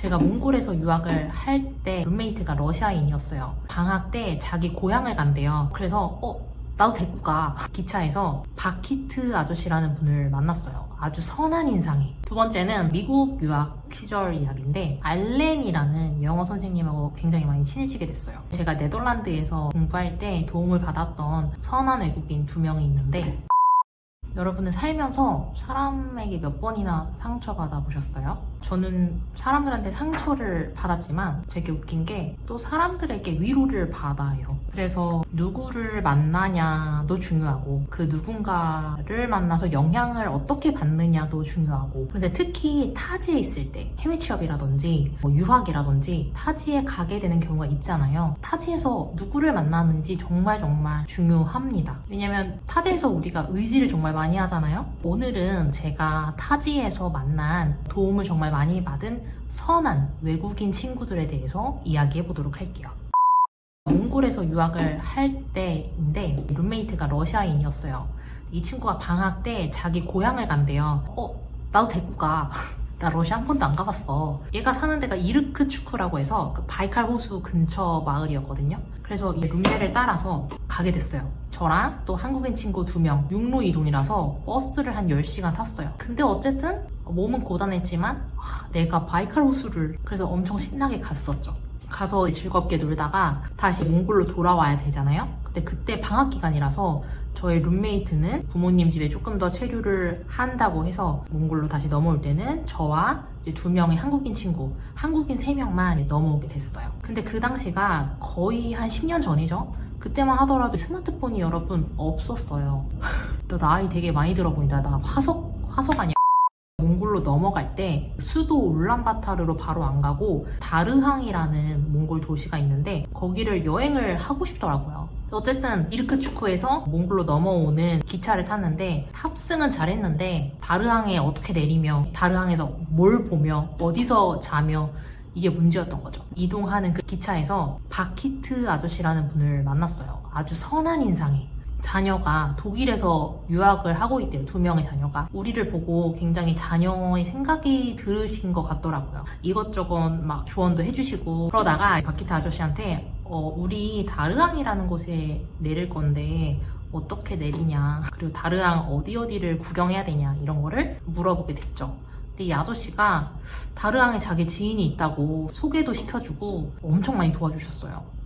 제가 몽골에서 유학을 할 때 룸메이트가 러시아인이었어요. 방학 때 자기 고향을 간대요. 그래서 나도 데리고 가. 기차에서 바키트 아저씨라는 분을 만났어요. 아주 선한 인상이. 두 번째는 미국 유학 시절 이야기인데 알렌이라는 영어 선생님하고 굉장히 많이 친해지게 됐어요. 제가 네덜란드에서 공부할 때 도움을 받았던 선한 외국인 2명이 있는데 여러분은 살면서 사람에게 몇 번이나 상처받아 보셨어요? 저는 사람들한테 상처를 받았지만 되게 웃긴 게 또 사람들에게 위로를 받아요. 그래서 누구를 만나냐도 중요하고 그 누군가를 만나서 영향을 어떻게 받느냐도 중요하고 근데 특히 타지에 있을 때 해외 취업이라든지 유학이라든지 타지에 가게 되는 경우가 있잖아요. 타지에서 누구를 만나는지 정말 중요합니다. 왜냐면 타지에서 우리가 의지를 정말 많이 하잖아요. 오늘은 제가 타지에서 만난 도움을 정말 많이 받은 선한 외국인 친구들에 대해서 이야기해 보도록 할게요. 몽골에서 유학을 할 때인데 룸메이트가 러시아인이었어요. 이 친구가 방학 때 자기 고향을 간대요. 나도 데리고 가. 나 러시아 한 번도 안 가봤어. 얘가 사는 데가 이르크추크라고 해서 그 바이칼 호수 근처 마을이었거든요. 그래서 이 룸메를 따라서 가게 됐어요. 저랑 또 한국인 친구 2명, 육로 이동이라서 버스를 한 10시간 탔어요. 근데 어쨌든 몸은 고단했지만 내가 바이칼 호수를 그래서 엄청 신나게 갔었죠. 가서 즐겁게 놀다가 다시 몽골로 돌아와야 되잖아요. 근데 그때 방학 기간이라서 저희 룸메이트는 부모님 집에 조금 더 체류를 한다고 해서 몽골로 다시 넘어올 때는 저와 이제 2명의 한국인 친구, 한국인 3명만 넘어오게 됐어요. 근데 그 당시가 거의 한 10년 전이죠. 그때만 하더라도 스마트폰이 여러분 없었어요. 너 나이 되게 많이 들어 보인다. 나 화석 아니야. 몽골로 넘어갈 때 수도 울란바타르로 바로 안 가고 다르항이라는 몽골 도시가 있는데 거기를 여행을 하고 싶더라고요. 어쨌든 이르크추크에서 몽골로 넘어오는 기차를 탔는데 탑승은 잘했는데 다르항에 어떻게 내리며 다르항에서 뭘 보며 어디서 자며 이게 문제였던 거죠. 이동하는 그 기차에서 바키트 아저씨라는 분을 만났어요. 아주 선한 인상이. 자녀가 독일에서 유학을 하고 있대요. 2명의 자녀가. 우리를 보고 굉장히 자녀의 생각이 들으신 것 같더라고요. 이것저것 막 조언도 해주시고 그러다가 바키트 아저씨한테 우리 다르항이라는 곳에 내릴 건데 어떻게 내리냐 그리고 다르항 어디를 구경해야 되냐 이런 거를 물어보게 됐죠. 근데 이 아저씨가 다르항에 자기 지인이 있다고 소개도 시켜주고 엄청 많이 도와주셨어요.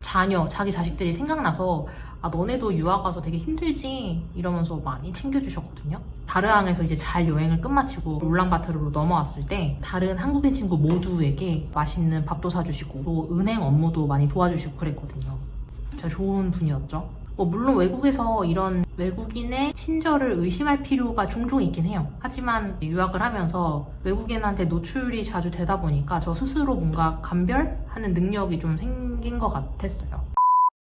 자기 자식들이 생각나서 너네도 유학 가서 되게 힘들지? 이러면서 많이 챙겨주셨거든요. 다르항에서 이제 잘 여행을 끝마치고 울란바토르로 넘어왔을 때 다른 한국인 친구 모두에게 맛있는 밥도 사주시고 또 은행 업무도 많이 도와주시고 그랬거든요. 진짜 좋은 분이었죠. 물론 외국에서 이런 외국인의 친절을 의심할 필요가 종종 있긴 해요. 하지만 유학을 하면서 외국인한테 노출이 자주 되다 보니까 저 스스로 뭔가 감별하는 능력이 좀 생긴 것 같았어요.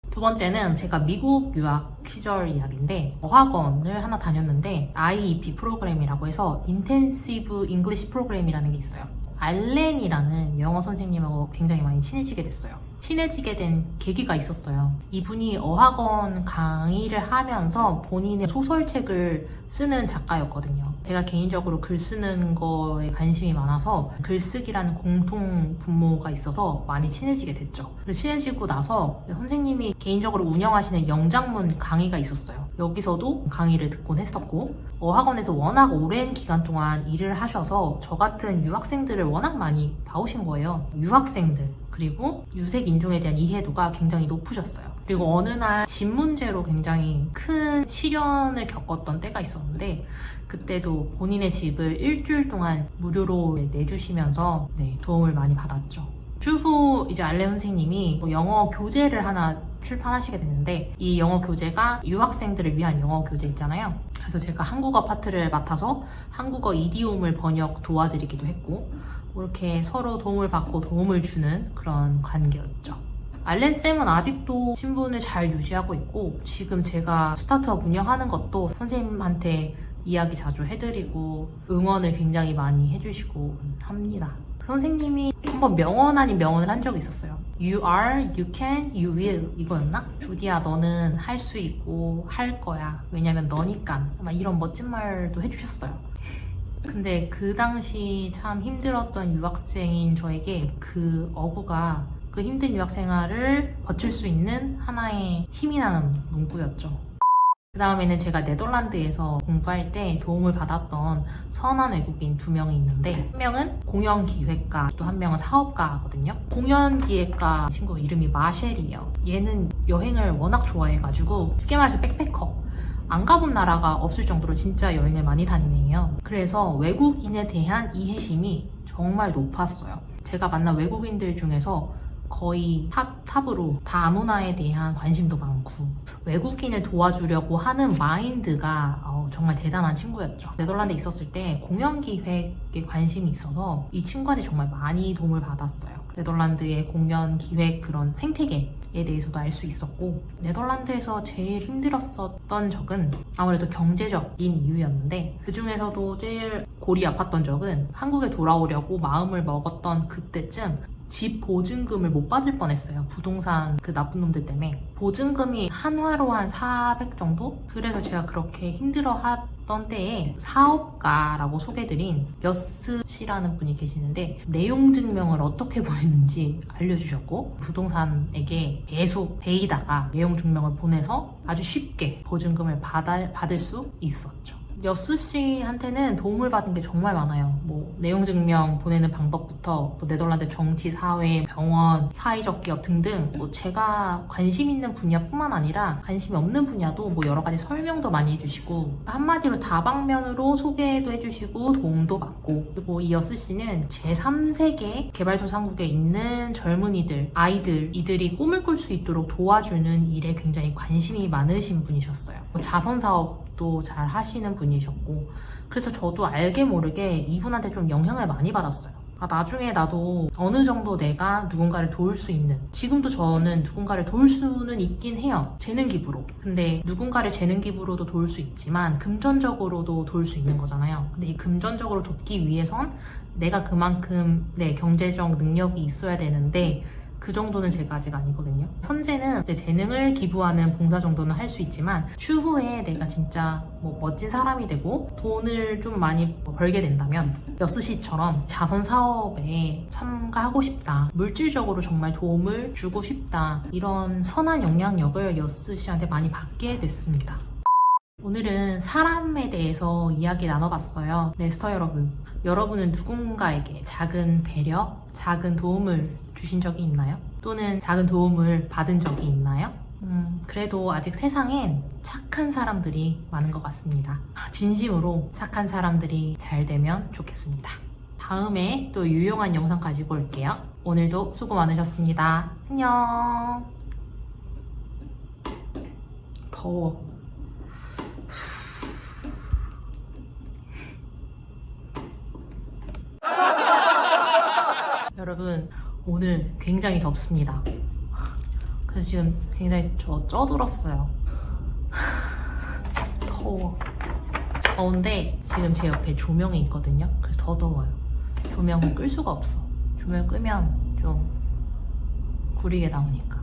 두 번째는 제가 미국 유학 시절 이야기인데 어학원을 하나 다녔는데 IEP 프로그램이라고 해서 인텐시브 잉글리시 프로그램이라는 게 있어요. 알렌이라는 영어 선생님하고 굉장히 많이 친해지게 됐어요. 친해지게 된 계기가 있었어요. 이분이 어학원 강의를 하면서 본인의 소설책을 쓰는 작가였거든요. 제가 개인적으로 글 쓰는 거에 관심이 많아서 글쓰기라는 공통 분모가 있어서 많이 친해지게 됐죠. 그래서 친해지고 나서 선생님이 개인적으로 운영하시는 영장문 강의가 있었어요. 여기서도 강의를 듣곤 했었고 어학원에서 워낙 오랜 기간 동안 일을 하셔서 저 같은 유학생들을 워낙 많이 봐오신 거예요. 유학생들 그리고 유색 인종에 대한 이해도가 굉장히 높으셨어요. 그리고 어느 날 집 문제로 굉장히 큰 시련을 겪었던 때가 있었는데 그때도 본인의 집을 일주일 동안 무료로 내주시면서 도움을 많이 받았죠. 추후 이제 알렌 선생님이 영어 교재를 하나 출판하시게 됐는데 이 영어 교재가 유학생들을 위한 영어 교재 있잖아요. 그래서 제가 한국어 파트를 맡아서 한국어 이디옴을 번역 도와드리기도 했고 이렇게 서로 도움을 받고 도움을 주는 그런 관계였죠. 알렌쌤은 아직도 신분을 잘 유지하고 있고 지금 제가 스타트업 운영하는 것도 선생님한테 이야기 자주 해드리고 응원을 굉장히 많이 해주시고 합니다. 선생님이 한번 명언 아닌 명언을 한 적이 있었어요. You are, you can, you will 이거였나? 조디야 너는 할 수 있고 할 거야. 왜냐면 너니까. 막 이런 멋진 말도 해주셨어요. 근데 그 당시 참 힘들었던 유학생인 저에게 그 어구가 그 힘든 유학 생활을 버틸 수 있는 하나의 힘이 나는 문구였죠. 그 다음에는 제가 네덜란드에서 공부할 때 도움을 받았던 선한 외국인 2명이 있는데, 한 명은 공연기획가, 또 한 명은 사업가거든요. 공연기획가 친구 이름이 마셸이에요. 얘는 여행을 워낙 좋아해가지고 쉽게 말해서 백패커. 안 가본 나라가 없을 정도로 진짜 여행을 많이 다니는 애예요. 그래서 외국인에 대한 이해심이 정말 높았어요. 제가 만난 외국인들 중에서 거의 탑으로 다문화에 대한 관심도 많고 외국인을 도와주려고 하는 마인드가 정말 대단한 친구였죠. 네덜란드에 있었을 때 공연 기획에 관심이 있어서 이 친구한테 정말 많이 도움을 받았어요. 네덜란드의 공연 기획 그런 생태계에 대해서도 알 수 있었고, 네덜란드에서 제일 힘들었었던 적은 아무래도 경제적인 이유였는데, 그 중에서도 제일 골이 아팠던 적은 한국에 돌아오려고 마음을 먹었던 그때쯤 집 보증금을 못 받을 뻔했어요. 부동산 그 나쁜 놈들 때문에. 보증금이 한화로 한 400 정도? 그래서 제가 그렇게 힘들어하던 때에 사업가라고 소개드린 여스 씨라는 분이 계시는데, 내용 증명을 어떻게 보냈는지 알려주셨고, 부동산에게 계속 데이다가 내용 증명을 보내서 아주 쉽게 보증금을 받을 수 있었죠. 여스 씨한테는 도움을 받은 게 정말 많아요. 뭐 내용 증명 보내는 방법부터 뭐 네덜란드 정치, 사회, 병원, 사회적 기업 등등 뭐 제가 관심 있는 분야뿐만 아니라 관심이 없는 분야도 뭐 여러 가지 설명도 많이 해주시고, 한마디로 다방면으로 소개도 해주시고 도움도 받고, 그리고 이 여스 씨는 제3세계 개발도상국에 있는 젊은이들, 아이들, 이들이 꿈을 꿀 수 있도록 도와주는 일에 굉장히 관심이 많으신 분이셨어요. 뭐 자선사업도 잘 하시는 분이셨고, 그래서 저도 알게 모르게 이분한테 좀 영향을 많이 받았어요. 나중에 나도 어느 정도 내가 누군가를 도울 수 있는, 지금도 저는 누군가를 도울 수는 있긴 해요. 재능 기부로. 근데 누군가를 재능 기부로도 도울 수 있지만 금전적으로도 도울 수 있는 거잖아요. 근데 이 금전적으로 돕기 위해선 내가 그만큼 경제적 능력이 있어야 되는데, 그 정도는 제가 아직 아니거든요. 현재는 내 재능을 기부하는 봉사 정도는 할 수 있지만, 추후에 내가 진짜 뭐 멋진 사람이 되고 돈을 좀 많이 벌게 된다면 여스 씨처럼 자선 사업에 참가하고 싶다, 물질적으로 정말 도움을 주고 싶다, 이런 선한 영향력을 여스 씨한테 많이 받게 됐습니다. 오늘은 사람에 대해서 이야기 나눠봤어요. 네스터 여러분, 여러분은 누군가에게 작은 배려, 작은 도움을 주신 적이 있나요? 또는 작은 도움을 받은 적이 있나요? 그래도 아직 세상엔 착한 사람들이 많은 것 같습니다. 진심으로 착한 사람들이 잘 되면 좋겠습니다. 다음에 또 유용한 영상 가지고 올게요. 오늘도 수고 많으셨습니다. 안녕. 더워. 여러분, 오늘 굉장히 덥습니다. 그래서 지금 굉장히 쪄들었어요. 더워. 더운데 지금 제 옆에 조명이 있거든요. 그래서 더 더워요. 조명을 끌 수가 없어. 조명 끄면 좀 구리게 나오니까.